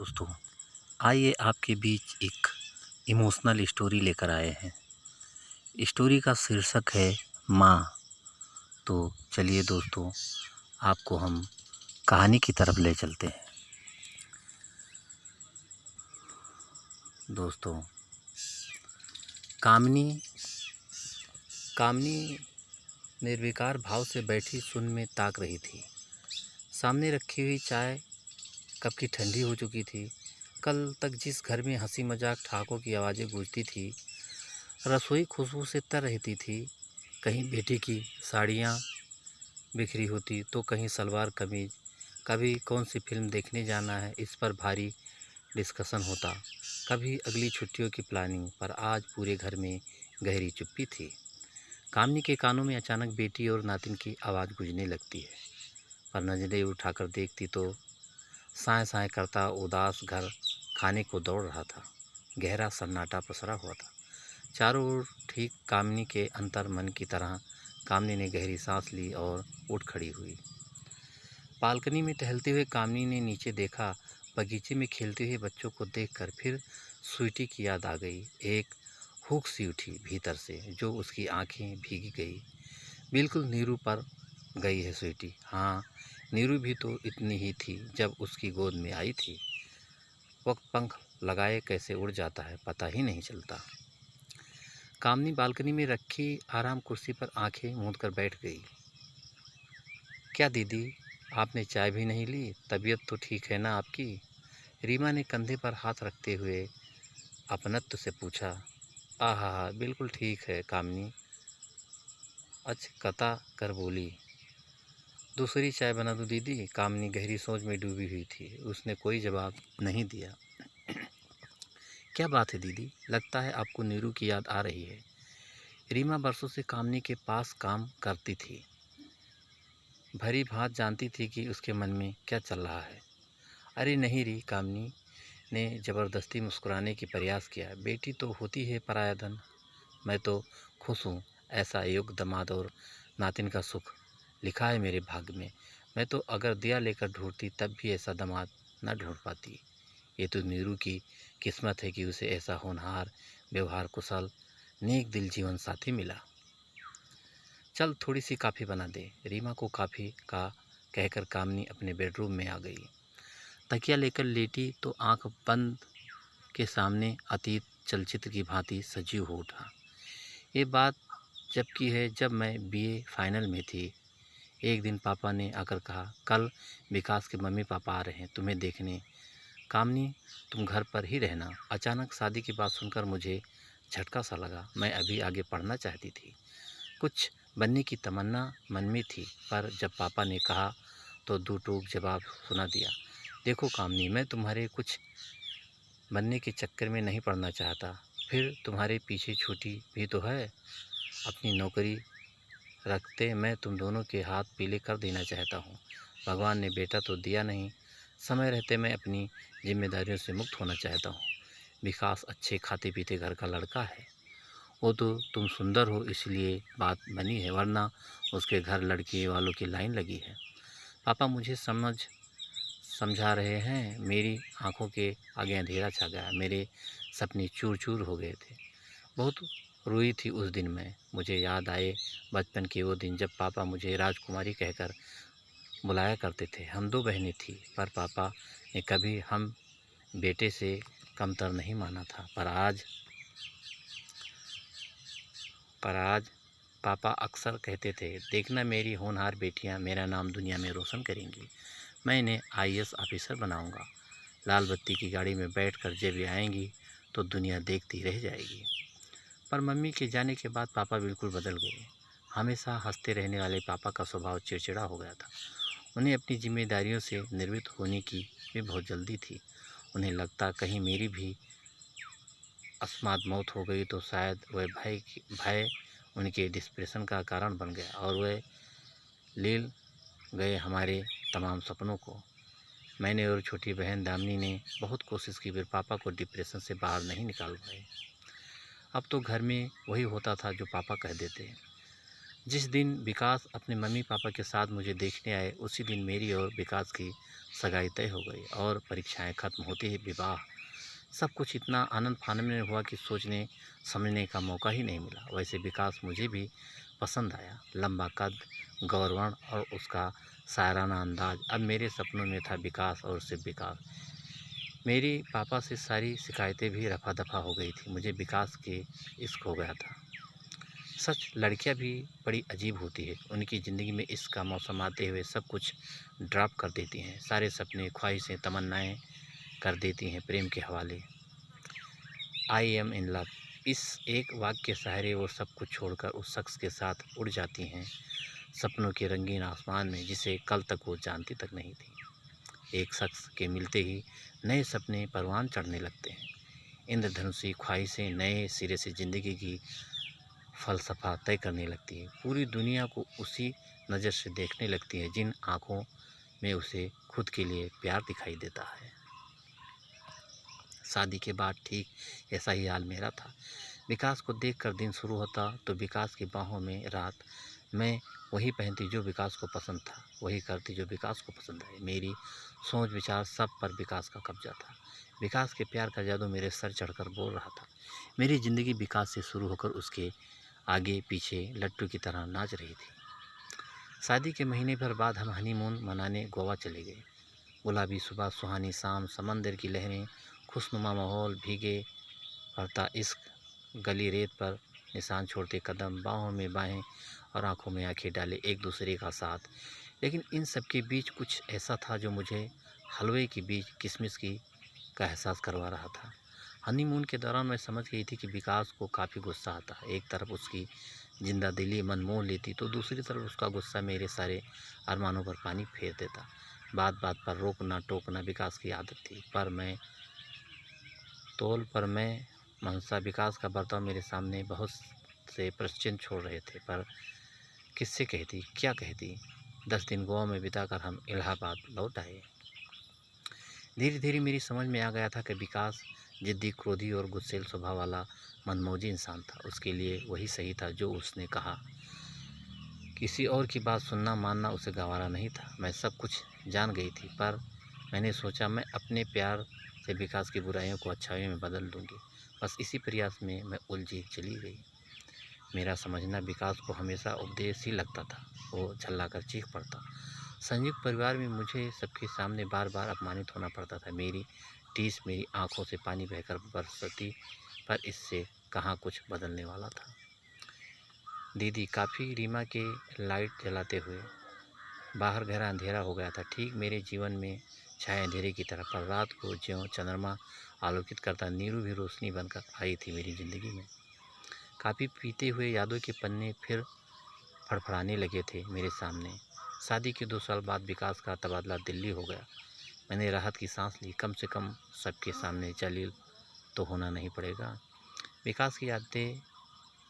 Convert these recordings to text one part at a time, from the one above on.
दोस्तों, आइए आपके बीच एक इमोशनल स्टोरी लेकर आए हैं। स्टोरी का शीर्षक है माँ। तो चलिए दोस्तों, आपको हम कहानी की तरफ ले चलते हैं। दोस्तों, कामिनी कामिनी निर्विकार भाव से बैठी शून्य में ताक रही थी। सामने रखी हुई चाय कब की ठंडी हो चुकी थी। कल तक जिस घर में हंसी मजाक ठहाकों की आवाज़ें गूंजती थी, रसोई खुशबू से तर रहती थी। कहीं बेटी की साड़ियाँ बिखरी होती तो कहीं सलवार कमीज, कभी कौन सी फिल्म देखने जाना है इस पर भारी डिस्कशन होता, कभी अगली छुट्टियों की प्लानिंग। पर आज पूरे घर में गहरी चुप्पी थी। कामनी के कानों में अचानक बेटी और नातिन की आवाज़ गूंजने लगती है, पर नजरें उठाकर देखती तो साए साए करता उदास घर खाने को दौड़ रहा था। गहरा सन्नाटा पसरा हुआ था चारों ओर। ठीक कामनी के अंतर मन की तरह कामनी ने गहरी सांस ली और उठ खड़ी हुई। बालकनी में टहलते हुए कामनी ने नीचे देखा। बगीचे में खेलते हुए बच्चों को देखकर फिर स्वीटी की याद आ गई। एक हुक सी उठी भीतर से, जो उसकी आंखें भीगी गई। बिल्कुल नीरू पर गई है स्वीटी। हाँ, नीरू भी तो इतनी ही थी जब उसकी गोद में आई थी। वक्त पंख लगाए कैसे उड़ जाता है पता ही नहीं चलता। कामनी बालकनी में रखी आराम कुर्सी पर आंखें मूंदकर बैठ गई। क्या दीदी, आपने चाय भी नहीं ली? तबीयत तो ठीक है ना आपकी? रीमा ने कंधे पर हाथ रखते हुए अपनत्व से पूछा। आहा, बिल्कुल ठीक है कामनी, अचकता कर बोली। दूसरी चाय बना दूं दीदी? कामनी गहरी सोच में डूबी हुई थी। उसने कोई जवाब नहीं दिया। क्या बात है दीदी, लगता है आपको नीरू की याद आ रही है। रीमा बरसों से कामनी के पास काम करती थी, भरी भांत जानती थी कि उसके मन में क्या चल रहा है। अरे नहीं री, कामनी ने ज़बरदस्ती मुस्कुराने की प्रयास किया। बेटी तो होती है पराया धन। मैं तो खुश हूँ, ऐसा योग्य दामाद और नातिन का सुख लिखा है मेरे भाग्य में। मैं तो अगर दिया लेकर ढूंढती तब भी ऐसा दामाद न ढूंढ पाती। ये तो नीरू की किस्मत है कि उसे ऐसा होनहार, व्यवहार कुशल, नेक दिल जीवन साथी मिला। चल थोड़ी सी काफ़ी बना दे। रीमा को काफ़ी का कहकर कामनी अपने बेडरूम में आ गई। तकिया लेकर लेटी तो आंख बंद के सामने अतीत चलचित्र की भांति सजीव हो उठा। ये बात जब की है जब मैं बीए फाइनल में थी। एक दिन पापा ने आकर कहा, कल विकास के मम्मी पापा आ रहे हैं तुम्हें देखने। कामनी, तुम घर पर ही रहना। अचानक शादी की बात सुनकर मुझे झटका सा लगा। मैं अभी आगे पढ़ना चाहती थी, कुछ बनने की तमन्ना मन में थी, पर जब पापा ने कहा तो दो टूक जवाब सुना दिया। देखो कामनी, मैं तुम्हारे कुछ बनने के चक्कर में नहीं पड़ना चाहता। फिर तुम्हारे पीछे छूटी भी तो है। अपनी नौकरी रखते मैं तुम दोनों के हाथ पीले कर देना चाहता हूँ। भगवान ने बेटा तो दिया नहीं। समय रहते मैं अपनी जिम्मेदारियों से मुक्त होना चाहता हूँ। विकास अच्छे खाते पीते घर का लड़का है। वो तो तुम सुंदर हो इसलिए बात बनी है, वरना उसके घर लड़के वालों की लाइन लगी है। पापा मुझे समझा रहे हैं। मेरी आंखों के आगे अंधेरा छा गया। मेरे सपने चूर चूर हो गए थे। बहुत रोई थी उस दिन मैं। मुझे याद आए बचपन के वो दिन जब पापा मुझे राजकुमारी कहकर बुलाया करते थे। हम दो बहनें थी, पर पापा ने कभी हम बेटे से कमतर नहीं माना था। पर आज पापा अक्सर कहते थे, देखना मेरी होनहार बेटियां मेरा नाम दुनिया में रोशन करेंगी। मैं इन्हें आईएएस ऑफिसर बनाऊंगा। लाल बत्ती की गाड़ी में बैठकर जब ये आएंगी तो दुनिया देखती रह जाएगी। पर मम्मी के जाने के बाद पापा बिल्कुल बदल गए। हमेशा हंसते रहने वाले पापा का स्वभाव चिड़चिड़ा हो गया था। उन्हें अपनी जिम्मेदारियों से निर्वृत्त होने की भी बहुत जल्दी थी। उन्हें लगता कहीं मेरी भी अकस्मात मौत हो गई तो शायद वह भय उनके डिप्रेशन का कारण बन गया और वह ले गए हमारे तमाम सपनों को। मैंने और छोटी बहन दामिनी ने बहुत कोशिश की, फिर पापा को डिप्रेशन से बाहर नहीं निकाल पाए। अब तो घर में वही होता था जो पापा कह देते। जिस दिन विकास अपने मम्मी पापा के साथ मुझे देखने आए, उसी दिन मेरी और विकास की सगाई तय हो गई और परीक्षाएं खत्म होते ही विवाह। सब कुछ इतना आनंद फानन में हुआ कि सोचने समझने का मौका ही नहीं मिला। वैसे विकास मुझे भी पसंद आया। लंबा कद, गौरवर्ण और उसका शायराना अंदाज। अब मेरे सपनों में था विकास और सिर्फ विकास। मेरी पापा से सारी शिकायतें भी रफा दफा हो गई थी। मुझे विकास के इश्क हो गया था। सच, लड़कियां भी बड़ी अजीब होती है। उनकी ज़िंदगी में इश्क का मौसम आते हुए सब कुछ ड्रॉप कर देती हैं। सारे सपने, ख्वाहिशें, तमन्नाएं कर देती हैं प्रेम के हवाले। आई एम इन लव, इस एक वाक्य के सहारे वो सब कुछ छोड़कर उस शख्स के साथ उड़ जाती हैं, सपनों के रंगीन आसमान में, जिसे कल तक वो जानती तक नहीं थी। एक शख्स के मिलते ही नए सपने परवान चढ़ने लगते हैं। इंद्रधनुषी ख्वाहिशें नए सिरे से ज़िंदगी की फ़लसफ़ा तय करने लगती है। पूरी दुनिया को उसी नज़र से देखने लगती है जिन आँखों में उसे खुद के लिए प्यार दिखाई देता है। शादी के बाद ठीक ऐसा ही हाल मेरा था। विकास को देखकर दिन शुरू होता तो विकास की बाहों में रात। मैं वही पहनती जो विकास को पसंद था, वही करती जो विकास को पसंद है। मेरी सोच विचार सब पर विकास का कब्जा था। विकास के प्यार का जादू मेरे सर चढ़कर बोल रहा था। मेरी ज़िंदगी विकास से शुरू होकर उसके आगे पीछे लट्टू की तरह नाच रही थी। शादी के महीने भर बाद हम हनीमून मनाने गोवा चले गए। गुलाबी सुबह, सुहानी शाम, समंदर की लहरें, खुशनुमा माहौल, भीगे पड़ता इश्क, गली रेत पर निशान छोड़ते कदम, बाहों में बाहें और आंखों में आंखें डाले एक दूसरे का साथ। लेकिन इन सब के बीच कुछ ऐसा था जो मुझे हलवे के बीच किशमिश की का एहसास करवा रहा था। हनीमून के दौरान मैं समझ गई थी कि विकास को काफ़ी गुस्सा आता है। एक तरफ उसकी जिंदा दिली मन मोह लेती तो दूसरी तरफ उसका गुस्सा मेरे सारे अरमानों पर पानी फेर देता। बात बात पर रोकना टोकना विकास की आदत थी। पर मैं मनसा विकास का बर्ताव मेरे सामने बहुत से प्रश्न छोड़ रहे थे। पर किससे कहती, क्या कहती। 10 दिन गोवा में बिताकर हम इलाहाबाद लौट आए। धीरे धीरे मेरी समझ में आ गया था कि विकास जिद्दी, क्रोधी और गुस्सैल स्वभाव वाला मनमौजी इंसान था। उसके लिए वही सही था जो उसने कहा। किसी और की बात सुनना मानना उसे गंवारा नहीं था। मैं सब कुछ जान गई थी, पर मैंने सोचा मैं अपने प्यार से विकास की बुराइयों को अच्छाइयों में बदल दूंगी। बस इसी प्रयास में मैं उलझी चली गई। मेरा समझना विकास को हमेशा उपदेश ही लगता था। वो झल्लाकर चीख पड़ता। संयुक्त परिवार में मुझे सबके सामने बार बार अपमानित होना पड़ता था। मेरी टीस मेरी आंखों से पानी बहकर बरसती, पर इससे कहाँ कुछ बदलने वाला था। दीदी काफ़ी रीमा के लाइट जलाते हुए। बाहर गहरा अंधेरा हो गया था, ठीक मेरे जीवन में छाए अंधेरे की तरह। पर रात को ज्यों चंद्रमा आलोकित करता नीरू भी रोशनी बनकर आई थी मेरी ज़िंदगी में। काफ़ी पीते हुए यादों के पन्ने फिर फड़फड़ाने लगे थे मेरे सामने। शादी के 2 साल बाद विकास का तबादला दिल्ली हो गया। मैंने राहत की सांस ली। कम से कम सबके सामने जलील तो होना नहीं पड़ेगा। विकास की यादें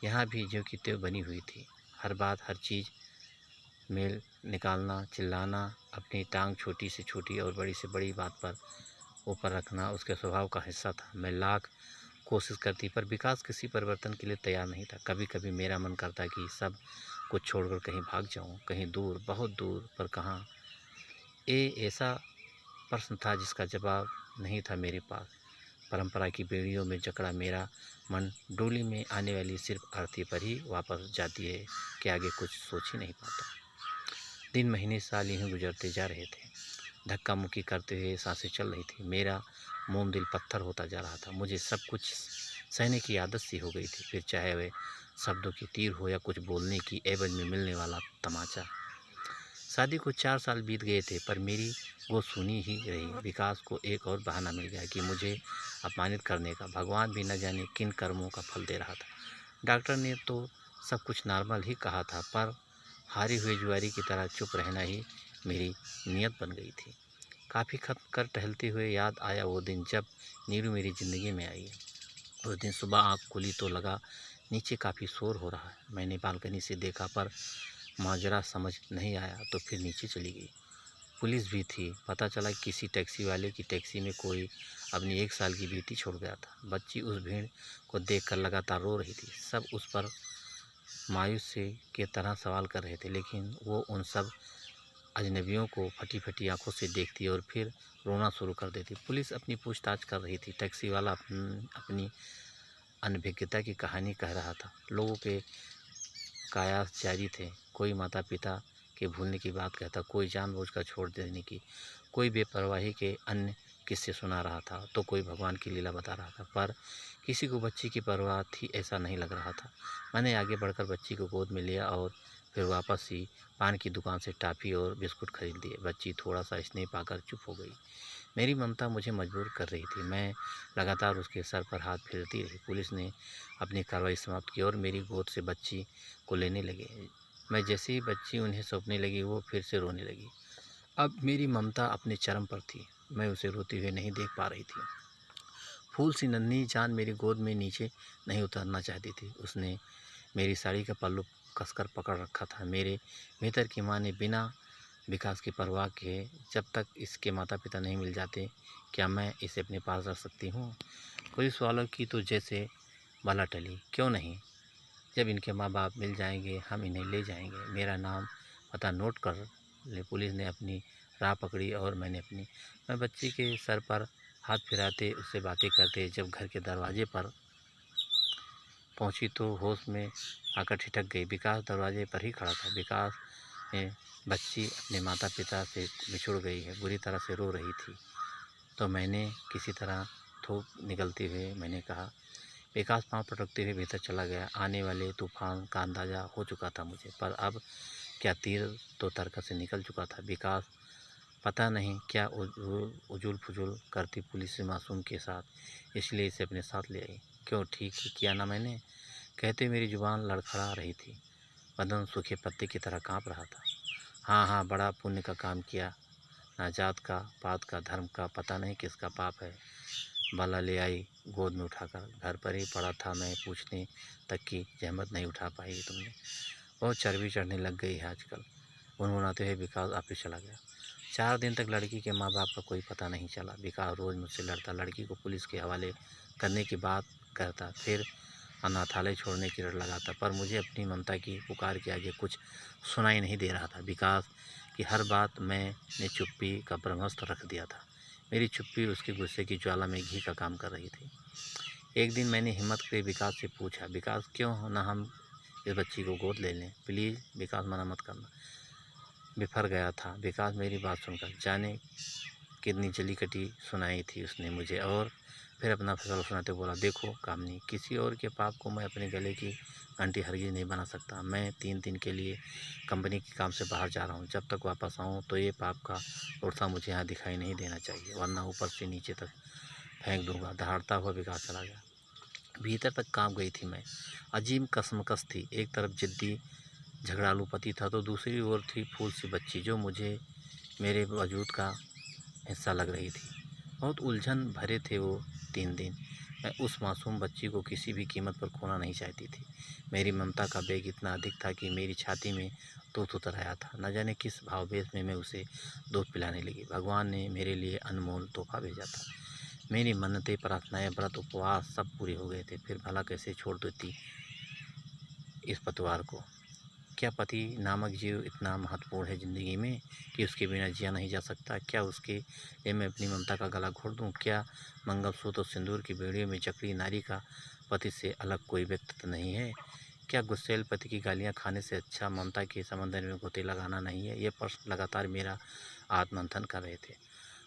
यहाँ भी ज्यों की त्यों बनी हुई थी। हर बात, हर चीज़, मेल निकालना, चिल्लाना, अपनी टांग छोटी से छोटी और बड़ी से बड़ी बात पर ऊपर रखना उसके स्वभाव का हिस्सा था। मैं लाख कोशिश करती, पर विकास किसी परिवर्तन के लिए तैयार नहीं था। कभी कभी मेरा मन करता कि सब कुछ छोड़कर कहीं भाग जाऊं, कहीं दूर, बहुत दूर, पर कहाँ। ये ऐसा प्रश्न था जिसका जवाब नहीं था मेरे पास। परंपरा की बेड़ियों में जकड़ा मेरा मन डोली में आने वाली सिर्फ आरती पर ही वापस जाती है कि आगे कुछ सोच ही नहीं पाता। दिन, महीने, साल यूं गुजरते जा रहे थे। धक्का मुक्की करते हुए सांसें चल रही थी। मेरा मोम दिल पत्थर होता जा रहा था। मुझे सब कुछ सहने की आदत सी हो गई थी, फिर चाहे वह शब्दों की तीर हो या कुछ बोलने की एवज में मिलने वाला तमाचा। शादी को 4 साल बीत गए थे, पर मेरी वो सुनी ही रही। विकास को एक और बहाना मिल गया कि मुझे अपमानित करने का। भगवान भी न जाने किन कर्मों का फल दे रहा था। डॉक्टर ने तो सब कुछ नॉर्मल ही कहा था, पर हारी हुई जुआरी की तरह चुप रहना ही मेरी नीयत बन गई थी। काफ़ी खप कर टहलते हुए याद आया वो दिन जब नीरू मेरी ज़िंदगी में आई। उस दिन सुबह आँख खुली तो लगा नीचे काफ़ी शोर हो रहा है। मैंने बालकनी से देखा, पर माजरा समझ नहीं आया तो फिर नीचे चली गई। पुलिस भी थी। पता चला कि किसी टैक्सी वाले की टैक्सी में कोई अपनी 1 साल की बेटी छोड़ गया था। बच्ची उस भीड़ को देखकर लगातार रो रही थी। सब उस पर मायूस से की तरह सवाल कर रहे थे, लेकिन वो उन सब अजनबियों को फटी फटी आंखों से देखती और फिर रोना शुरू कर देती। पुलिस अपनी पूछताछ कर रही थी। टैक्सी वाला अपनी अनभिज्ञता की कहानी कह रहा था। लोगों के कायाचारी थे। कोई माता पिता के भूलने की बात कहता, कोई जानबूझकर छोड़ देने की, कोई बेपरवाही के अन्य किस्से सुना रहा था, तो कोई भगवान की लीला बता रहा था। पर किसी को बच्ची की परवाह थी ऐसा नहीं लग रहा था। मैंने आगे बढ़कर बच्ची को गोद में लिया और फिर वापस ही पान की दुकान से टॉफ़ी और बिस्कुट खरीद लिए। बच्ची थोड़ा सा स्नेह पाकर चुप हो गई। मेरी ममता मुझे मजबूर कर रही थी। मैं लगातार उसके सर पर हाथ फेरती रही। पुलिस ने अपनी कार्रवाई समाप्त की और मेरी गोद से बच्ची को लेने लगे। मैं जैसे ही बच्ची उन्हें सौंपने लगी, वो फिर से रोने लगी। अब मेरी ममता अपने चरम पर थी। मैं उसे रोते हुए नहीं देख पा रही थी। फूल सी नन्ही जान मेरी गोद में नीचे नहीं उतरना चाहती थी। उसने मेरी साड़ी का पल्लू कसकर पकड़ रखा था। मेरे भीतर की माँ ने बिना विकास की परवाह किए, जब तक इसके माता पिता नहीं मिल जाते, क्या मैं इसे अपने पास रख सकती हूँ? पुलिस वालों की तो जैसे बला टली। क्यों नहीं? जब इनके माँ बाप मिल जाएंगे, हम इन्हें ले जाएंगे। मेरा नाम पता नोट कर ले। पुलिस ने अपनी राह पकड़ी और मैंने अपनी। मैं बच्ची के सर पर हाथ फिराते, उससे बातें करते जब घर के दरवाजे पर पहुंची तो होश में आकर ठिठक गई। विकास दरवाजे पर ही खड़ा था। विकास ने बच्ची अपने माता पिता से बिछुड़ गई है, बुरी तरह से रो रही थी। तो मैंने किसी तरह थूक निकलते हुए मैंने कहा। विकास पाँव पटकते हुए भीतर चला गया। आने वाले तूफान का अंदाज़ा हो चुका था मुझे, पर अब क्या तीर तो तर्क से निकल चुका था। विकास पता नहीं क्या उजुल फुजुल करती पुलिस से मासूम के साथ, इसलिए इसे अपने साथ ले आई। क्यों, ठीक ही किया ना मैंने? कहते मेरी जुबान लड़खड़ा रही थी, बदन सूखे पत्ते की तरह काँप रहा था। हाँ हाँ, बड़ा पुण्य का काम किया। ना जात का, पात का, धर्म का, पता नहीं किसका पाप है। बाला ले आई गोद में उठाकर। घर पर ही पड़ा था, मैं पूछने तक की जहमत नहीं उठा पाई तुमने। बहुत चर्बी चढ़ने लग गई है आजकल, गुनगुनाते हुए विकास ऑफिस चला गया। 4 दिन तक लड़की के माँ बाप का कोई पता नहीं चला। विकास रोज़ मुझसे लड़ता, लड़की को पुलिस के हवाले करने की बात करता, फिर अनाथालय छोड़ने की रट लगाता, पर मुझे अपनी ममता की पुकार के आगे कुछ सुनाई नहीं दे रहा था। विकास की हर बात मैंने चुप्पी का ब्रह्मास्त्र रख दिया था। मेरी चुप्पी उसके गुस्से की ज्वाला में घी का काम कर रही थी। एक दिन मैंने हिम्मत करके विकास से पूछा, विकास क्यों ना हम इस बच्ची को गोद ले लें? प्लीज़ विकास, मना मत करना। बिफर गया था विकास मेरी बात सुनकर। जाने कितनी जली कटी सुनाई थी उसने मुझे, और फिर अपना फैसला सुनाते बोला, देखो कामनी, किसी और के पाप को मैं अपने गले की घंटी हरगिज़ नहीं बना सकता। मैं 3 दिन के लिए कंपनी के काम से बाहर जा रहा हूँ। जब तक वापस आऊँ तो ये पाप का लुड़सा मुझे यहाँ दिखाई नहीं देना चाहिए, वरना ऊपर से नीचे तक फेंक दूंगा। दहाड़ता हुआ विकास चला गया। भीतर तक काँप गई थी मैं। अजीब कसमकस थी। एक तरफ जिद्दी झगड़ालू पति था, तो दूसरी ओर थी फूल सी बच्ची जो मुझे मेरे वजूद का हिस्सा लग रही थी। बहुत उलझन भरे थे वो 3 दिन। मैं उस मासूम बच्ची को किसी भी कीमत पर खोना नहीं चाहती थी। मेरी ममता का बेग इतना अधिक था कि मेरी छाती में दूध उतर आया था। न जाने किस भाववेश में मैं उसे दूध पिलाने लगी। भगवान ने मेरे लिए अनमोल तोहफा भेजा था। मेरी मन्नतें, प्रार्थनाएं, व्रत, उपवास सब पूरे हो गए थे। फिर भला कैसे छोड़ देती इस पतवार को? क्या पति नामक जीव इतना महत्वपूर्ण है ज़िंदगी में कि उसके बिना जिया नहीं जा सकता? क्या उसके लिए मैं अपनी ममता का गला घोट दूँ? क्या मंगलसूत्र और सिंदूर की बेड़ियों में जकड़ी नारी का पति से अलग कोई व्यक्तित्व नहीं है? क्या गुस्सैल पति की गालियाँ खाने से अच्छा ममता के समंदर में गोते लगाना नहीं है? ये प्रश्न लगातार मेरा आत्ममंथन कर रहे थे।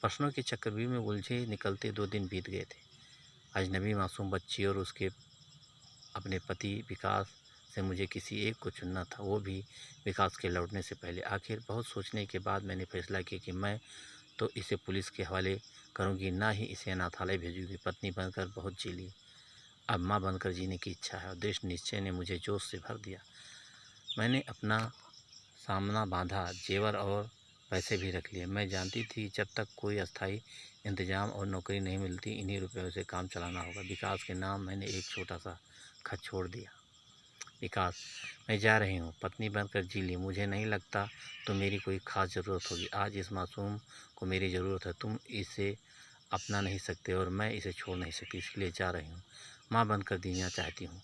प्रश्नों के चक्रव्यूह में उलझे निकलते 2 दिन बीत गए थे। अजनबी मासूम बच्ची और उसके अपने पति विकास से मुझे किसी एक को चुनना था, वो भी विकास के लौटने से पहले। आखिर बहुत सोचने के बाद मैंने फैसला किया कि मैं तो इसे पुलिस के हवाले करूंगी, ना ही इसे अनाथालय भेजूंगी। पत्नी बनकर बहुत जी ली, अब माँ बनकर जीने की इच्छा है। और दृढ़ निश्चय ने मुझे जोश से भर दिया। मैंने अपना सामना बांधा, जेवर और पैसे भी रख लिए। मैं जानती थी जब तक कोई अस्थाई इंतजाम और नौकरी नहीं मिलती, इन्हीं रुपयों से काम चलाना होगा। विकास के नाम मैंने एक छोटा सा खत छोड़ दिया। विकास, मैं जा रही हूँ, पत्नी बनकर जी ली। मुझे नहीं लगता तो मेरी कोई ख़ास ज़रूरत होगी। आज इस मासूम को मेरी ज़रूरत है। तुम इसे अपना नहीं सकते और मैं इसे छोड़ नहीं सकती, इसलिए जा रही हूँ। माँ बनकर जीना चाहती हूँ।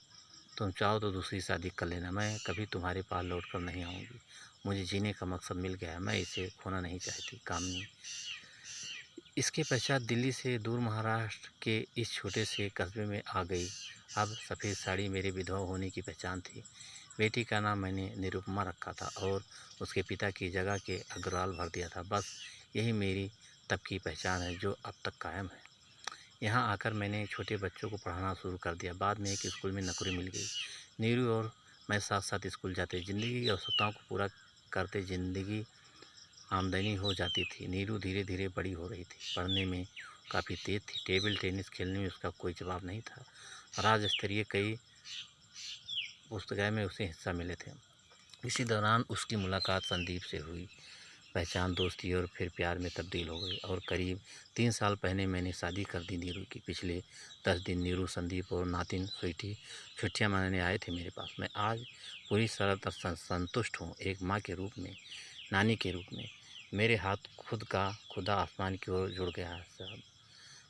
तुम चाहो तो दूसरी शादी कर लेना, मैं कभी तुम्हारे पास लौट कर नहीं आऊँगी। मुझे जीने का मकसद मिल गया है, मैं इसे खोना नहीं चाहती। कामनी इसके पश्चात दिल्ली से दूर महाराष्ट्र के इस छोटे से कस्बे में आ गई। अब सफ़ेद साड़ी मेरे विधवा होने की पहचान थी। बेटी का नाम मैंने निरुपमा रखा था और उसके पिता की जगह के अग्रवाल भर दिया था। बस यही मेरी तब की पहचान है जो अब तक कायम है। यहाँ आकर मैंने छोटे बच्चों को पढ़ाना शुरू कर दिया। बाद में एक स्कूल में नौकरी मिल गई। नीरू और मैं साथ साथ स्कूल जाते, ज़िंदगी की आवश्यकताओं को पूरा करते जिंदगी आमदनी हो जाती थी। नीरू धीरे धीरे बड़ी हो रही थी, पढ़ने में काफ़ी तेज थी। टेबल टेनिस खेलने में उसका कोई जवाब नहीं था। राज्य स्तरीय कई पुस्तकें में उसे हिस्सा मिले थे। इसी दौरान उसकी मुलाकात संदीप से हुई। पहचान, दोस्ती और फिर प्यार में तब्दील हो गई और करीब 3 साल पहले मैंने शादी कर दी नीरू की। पिछले 10 दिन नीरू, संदीप और नातिन स्वीटी छुट्टियां मनाने आए थे मेरे पास। मैं आज पूरी तरह संतुष्ट हूँ, एक माँ के रूप में, नानी के रूप में। मेरे हाथ खुदा आसमान की ओर जुड़ गया है। सब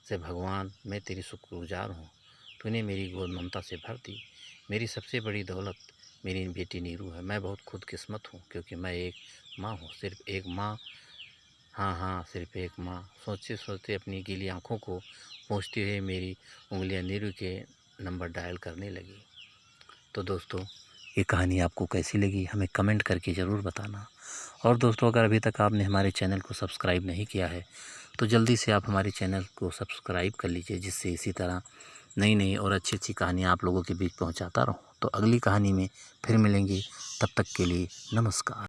से भगवान, मैं तेरी शुक्रगुजार हूँ। तूने मेरी गोद ममता से भर दी। मेरी सबसे बड़ी दौलत मेरी बेटी नीरू है। मैं बहुत खुदकिस्मत हूँ क्योंकि मैं एक माँ हूँ, सिर्फ एक माँ। हाँ, सिर्फ एक माँ। सोचते सोचते अपनी गीली आँखों को पोंछते हुए मेरी उंगलियाँ नीरू के नंबर डायल करने लगी। तो दोस्तों, ये कहानी आपको कैसी लगी हमें कमेंट करके ज़रूर बताना। और दोस्तों, अगर अभी तक आपने हमारे चैनल को सब्सक्राइब नहीं किया है तो जल्दी से आप हमारे चैनल को सब्सक्राइब कर लीजिए, जिससे इसी तरह नई नई और अच्छी अच्छी कहानियाँ आप लोगों के बीच पहुँचाता रहूँ। तो अगली कहानी में फिर मिलेंगे, तब तक के लिए नमस्कार।